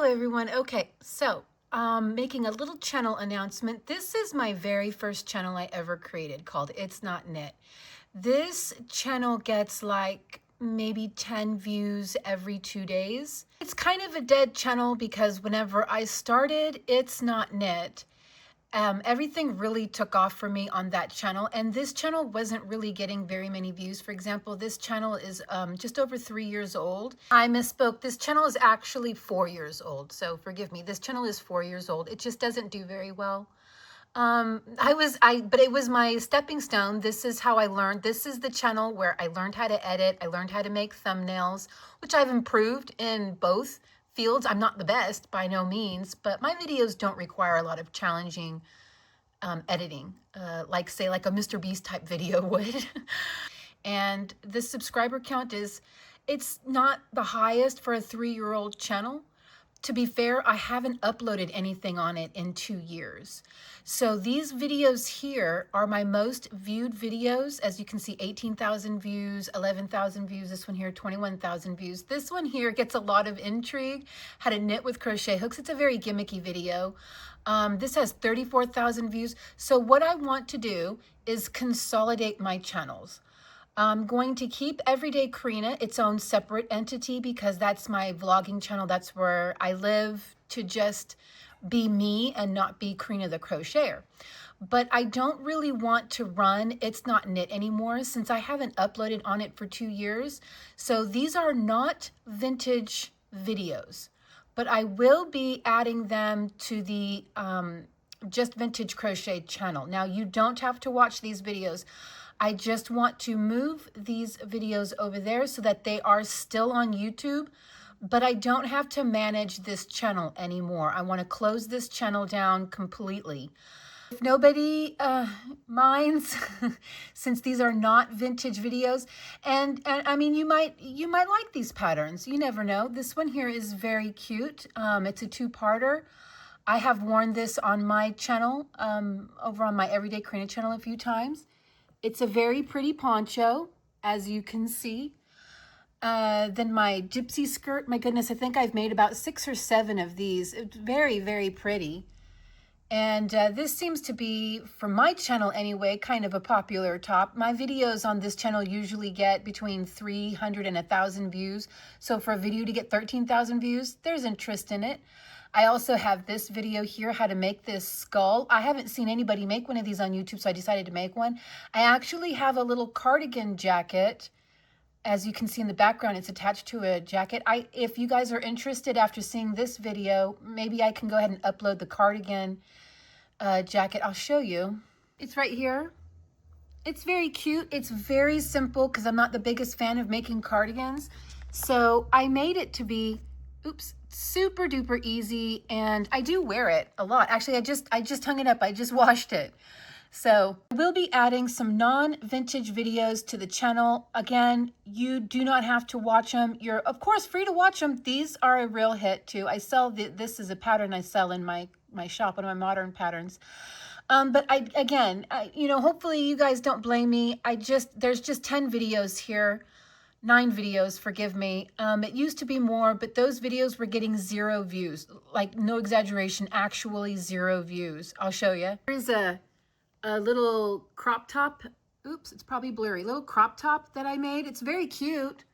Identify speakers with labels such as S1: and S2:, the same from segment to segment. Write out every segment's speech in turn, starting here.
S1: Hello everyone. Okay, so making a little channel announcement. This is my very first channel I ever created called It's Not Knit. This channel gets like maybe 10 views every 2 days. It's kind of a dead channel because whenever I started It's Not Knit, everything really took off for me on that channel, and this channel wasn't really getting very many views. For example, this channel is just over 3 years old. I misspoke. This channel is actually 4 years old, so forgive me. This channel is 4 years old. It just doesn't do very well. But it was my stepping stone. This is how I learned. This is the channel where I learned how to edit. I learned how to make thumbnails, which I've improved in both fields. I'm not the best by no means, but my videos don't require a lot of challenging editing, like say like a Mr. Beast type video would. And the subscriber count it's not the highest for a 3-year-old channel. To be fair, I haven't uploaded anything on it in 2 years. So these videos here are my most viewed videos. As you can see, 18,000 views, 11,000 views. This one here, 21,000 views. This one here gets a lot of intrigue. How to knit with crochet hooks. It's a very gimmicky video. This has 34,000 views. So what I want to do is consolidate my channels. I'm going to keep Everyday Corinna its own separate entity because that's my vlogging channel. That's where I live to just be me and not be Corinna the Crocheter. But I don't really want to run It's Not Knit anymore since I haven't uploaded on it for 2 years. So these are not vintage videos, but I will be adding them to the Just Vintage Crochet channel. Now you don't have to watch these videos. I just want to move these videos over there so that they are still on YouTube, but I don't have to manage this channel anymore. I want to close this channel down completely. If nobody minds, since these are not vintage videos, and I mean, you might like these patterns. You never know. This one here is very cute. It's a 2-parter. I have worn this on my channel, over on my Everyday Corinna channel a few times. It's a very pretty poncho, as you can see. Then my gypsy skirt, my goodness, I think I've made about 6 or 7 of these. It's very, very pretty. And this seems to be, for my channel anyway, kind of a popular top. My videos on this channel usually get between 300 and 1,000 views. So for a video to get 13,000 views, there's interest in it. I also have this video here, how to make this skull. I haven't seen anybody make one of these on YouTube, so I decided to make one. I actually have a little cardigan jacket. As you can see in the background, it's attached to a jacket. If you guys are interested after seeing this video, maybe I can go ahead and upload the cardigan jacket. I'll show you. It's right here. It's very cute. It's very simple because I'm not the biggest fan of making cardigans. So I made it to be, super duper easy, and I do wear it a lot. Actually, I just hung it up. I just washed it. So we'll be adding some non-vintage videos to the channel. Again, you do not have to watch them. You're of course free to watch them. These are a real hit too. I sell this is a pattern I sell in my shop, one of my modern patterns. But you know, hopefully you guys don't blame me. There's just 10 videos here. 9 videos, forgive me. It used to be more, but those videos were getting 0 views. Like, no exaggeration, actually 0 views. I'll show you. Here's a little crop top. Oops, it's probably blurry. Little crop top that I made. It's very cute.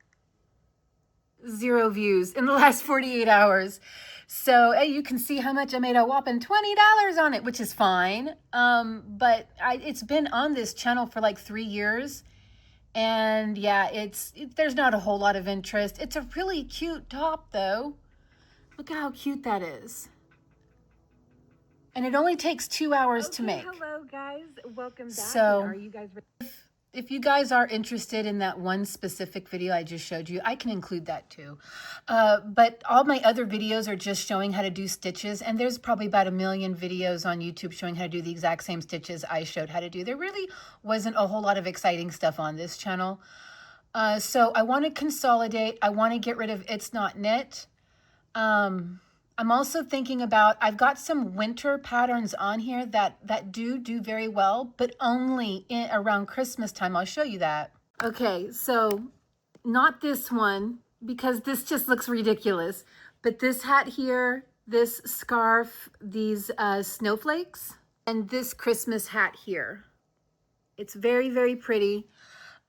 S1: 0 views in the last 48 hours. So you can see how much I made, a whopping $20 on it, which is fine. But it's been on this channel for like 3 years. And yeah, there's not a whole lot of interest. It's a really cute top though. Look how cute that is. And it only takes 2 hours to make.
S2: Hello guys, welcome back.
S1: So
S2: are you guys ready?
S1: If you guys are interested in that one specific video I just showed you, I can include that too. But all my other videos are just showing how to do stitches, and there's probably about 1 million videos on YouTube showing how to do the exact same stitches I showed how to do. There really wasn't a whole lot of exciting stuff on this channel. So I want to consolidate. I want to get rid of It's Not Knit. I'm also thinking about, I've got some winter patterns on here that do very well, but only around Christmas time. I'll show you that. Okay, so not this one because this just looks ridiculous, But this hat here, this scarf, these snowflakes, and this Christmas hat here. It's very, very pretty.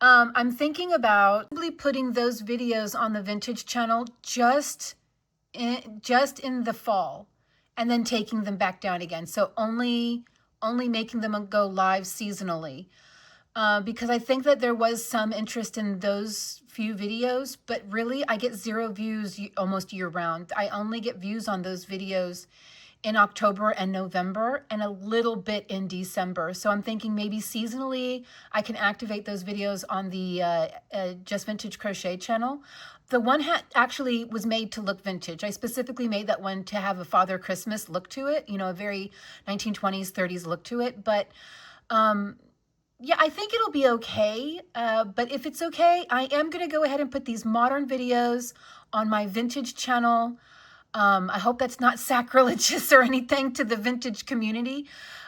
S1: I'm thinking about putting those videos on the vintage channel just in the fall, and then taking them back down again. So only making them go live seasonally. Because I think that there was some interest in those few videos, but really I get 0 views almost year round. I only get views on those videos in October and November and a little bit in December. So I'm thinking maybe seasonally I can activate those videos on the Just Vintage Crochet channel. The one hat actually was made to look vintage. I specifically made that one to have a Father Christmas look to it, you know, a very 1920s, 30s look to it. But yeah, I think it'll be okay. But if it's okay, I am going to go ahead and put these modern videos on my vintage channel. I hope that's not sacrilegious or anything to the vintage community.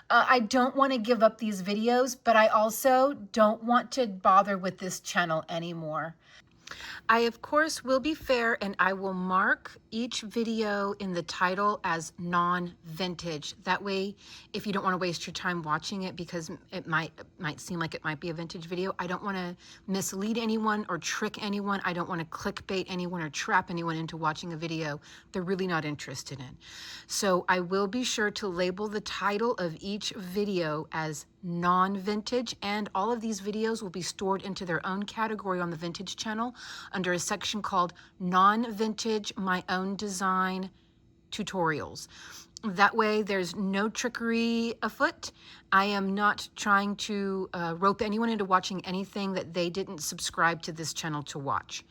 S1: I don't want to give up these videos, but I also don't want to bother with this channel anymore. I, of course, will be fair, and I will mark each video in the title as non-vintage. That way, if you don't want to waste your time watching it because it might seem like it might be a vintage video, I don't want to mislead anyone or trick anyone. I don't want to clickbait anyone or trap anyone into watching a video they're really not interested in. So I will be sure to label the title of each video as non-vintage, and all of these videos will be stored into their own category on the vintage channel under a section called non-vintage my own design tutorials. That way there's no trickery afoot. I am not trying to rope anyone into watching anything that they didn't subscribe to this channel to watch.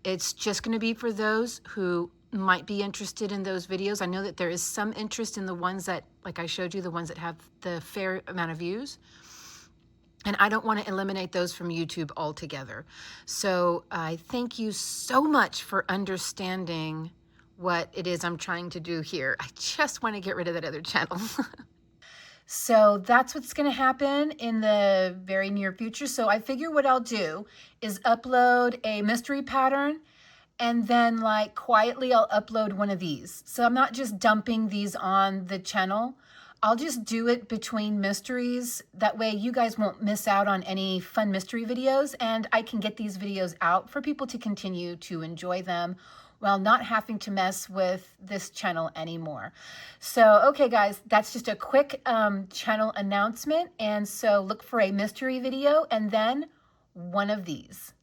S1: It's just going to be for those who might be interested in those videos. I know that there is some interest in the ones that, like I showed you, the ones that have the fair amount of views. And I don't want to eliminate those from YouTube altogether. So I thank you so much for understanding what it is I'm trying to do here. I just want to get rid of that other channel. So that's what's going to happen in the very near future. So I figure what I'll do is upload a mystery pattern, and then like quietly I'll upload one of these. So I'm not just dumping these on the channel. I'll just do it between mysteries. That way you guys won't miss out on any fun mystery videos, and I can get these videos out for people to continue to enjoy them while not having to mess with this channel anymore. So, okay guys, that's just a quick channel announcement. And so look for a mystery video and then one of these.